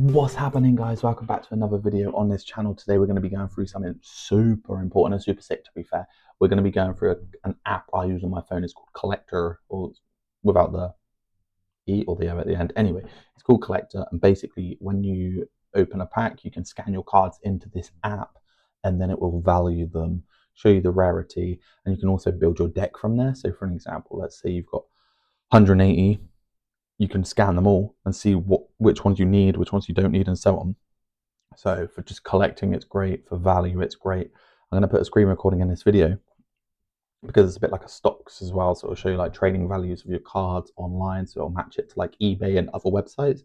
What's happening, guys? Welcome back to another video on this channel. Today we're going to be going through something super important and super sick, to be fair. We're going to be going through an app I use on my phone. It's called COLLECTR, or without the E or the O at the end. Anyway, it's called COLLECTR, and basically when you open a pack, you can scan your cards into this app and then it will value them, show you the rarity, and you can also build your deck from there. So for an example, let's say you've got 180, you can scan them all and see which ones you need, which ones you don't need, and so on. So for just collecting, it's great. For value, it's great. I'm going to put a screen recording in this video because it's a bit like a stocks as well. So it'll show you like trading values of your cards online. So it'll match it to like eBay and other websites,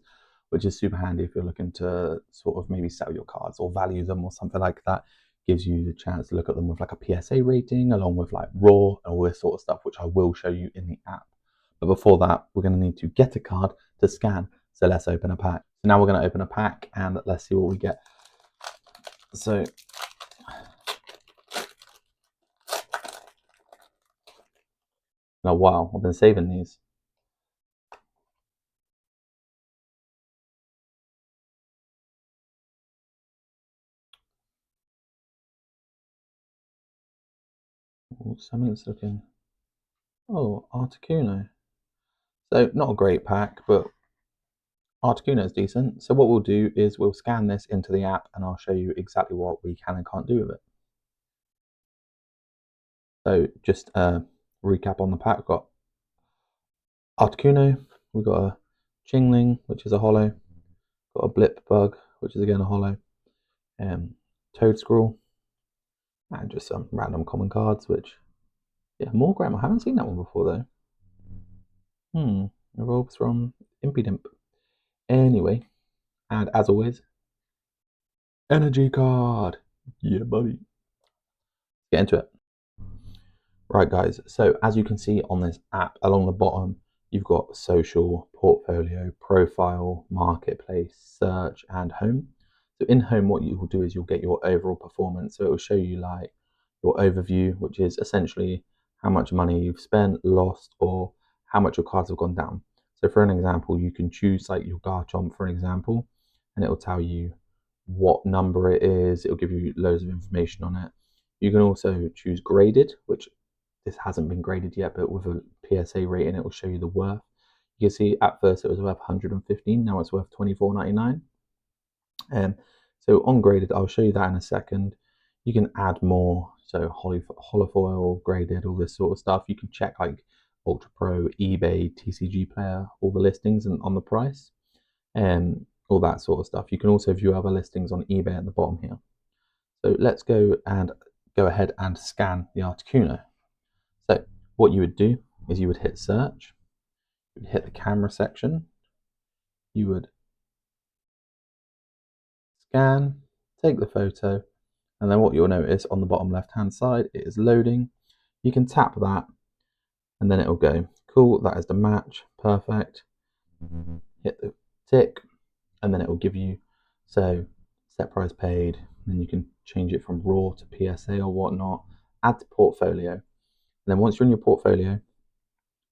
which is super handy if you're looking to sort of maybe sell your cards or value them or something like that. Gives you the chance to look at them with like a PSA rating along with like raw and all this sort of stuff, which I will show you in the app. But before that, we're going to need to get a card to scan. So let's open a pack. So now we're going to open a pack and let's see what we get. So now, wow, I've been saving these. Ooh, something's looking. Oh, Articuno. So not a great pack, but Articuno is decent. So what we'll do is we'll scan this into the app and I'll show you exactly what we can and can't do with it. So just recap on the pack. We've got Articuno, we've got a Chingling, which is a holo, got a Blip Bug, which is again a holo, Toadscrawl, and just some random common cards, which, yeah, Morgram. I haven't seen that one before though. Evolves from Impidimp. Anyway, and as always, energy card. Yeah, buddy. Get into it. Right, guys. So as you can see on this app, along the bottom, you've got social, portfolio, profile, marketplace, search, and home. So in home, what you will do is you'll get your overall performance. So it will show you like your overview, which is essentially how much money you've spent, lost, or how much your cards have gone down. So for an example, you can choose like your Garchomp, for an example, and it will tell you what number it is. It'll give you loads of information on it. You can also choose graded, which this hasn't been graded yet, but with a PSA rating, it will show you the worth. You can see at first it was worth 115, now it's worth 24.99. So ungraded, I'll show you that in a second. You can add more, so holofoil, graded, all this sort of stuff. You can check like Ultra Pro, eBay, TCG Player, all the listings and on the price, and all that sort of stuff. You can also view other listings on eBay at the bottom here. So let's go ahead and scan the Articuno. So what you would do is you would hit search, you would hit the camera section, you would scan, take the photo, and then what you'll notice on the bottom left hand side, it is loading. You can tap that and then it'll go, cool, that is the match, perfect. Hit the tick and then it will give you, so set price paid, then you can change it from raw to PSA or whatnot, add to portfolio. And then once you're in your portfolio,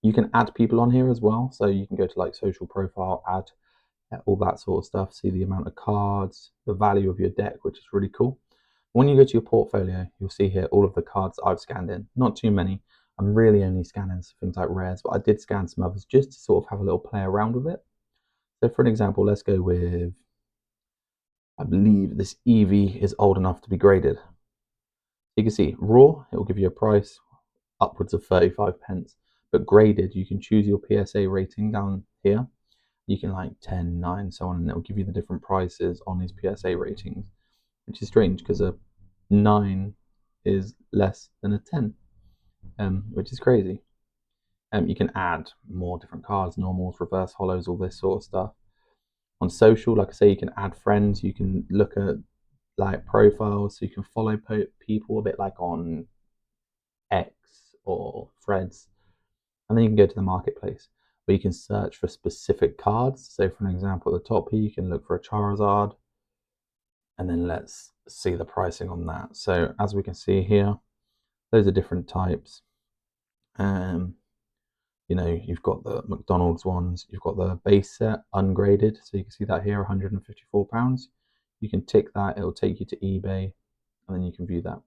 you can add people on here as well. So you can go to like social profile, add all that sort of stuff, see the amount of cards, the value of your deck, which is really cool. When you go to your portfolio, you'll see here all of the cards I've scanned in. Not too many. I'm really only scanning things like rares, but I did scan some others just to sort of have a little play around with it. So for an example, let's go with, I believe this Eevee is old enough to be graded. You can see raw, it will give you a price upwards of 35 pence, but graded, you can choose your PSA rating down here. You can like 10, 9, so on, and it will give you the different prices on these PSA ratings, which is strange because a 9 is less than a 10, which is crazy. You can add more different cards, normals, reverse holos, all this sort of stuff. On social, like I say, you can add friends, you can look at like profiles, so you can follow people a bit like on X or Threads, and then you can go to the marketplace where you can search for specific cards. So for an example, at the top here, you can look for a Charizard, and then let's see the pricing on that. So as we can see here, those are different types. You You know, you've got the McDonald's ones, you've got the base set ungraded, so you can see that here, £154. You can tick that, it'll take you to eBay, and then you can view that.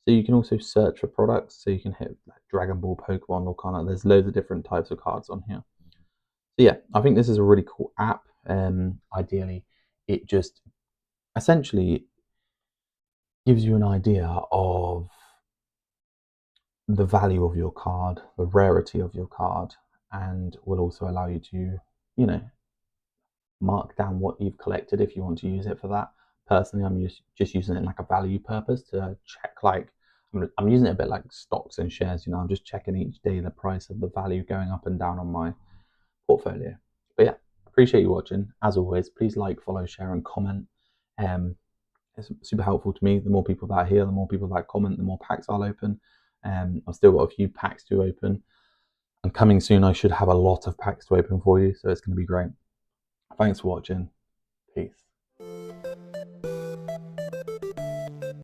So you can also search for products, so you can hit like Dragon Ball, Pokemon, or kind of, there's loads of different types of cards on here. So yeah, I think this is a really cool app. Ideally, it just essentially gives you an idea of the value of your card, the rarity of your card, and will also allow you to, you know, mark down what you've collected if you want to use it for that. Personally, I'm just using it in like a value purpose to check, like, I'm using it a bit like stocks and shares, you know, I'm just checking each day the price of the value going up and down on my portfolio. But yeah, appreciate you watching. As always, please like, follow, share, and comment. It's super helpful to me. The more people that are here, the more people that comment, the more packs I'll open. I've still got a few packs to open. And coming soon, I should have a lot of packs to open for you, so it's going to be great. Thanks for watching. Peace.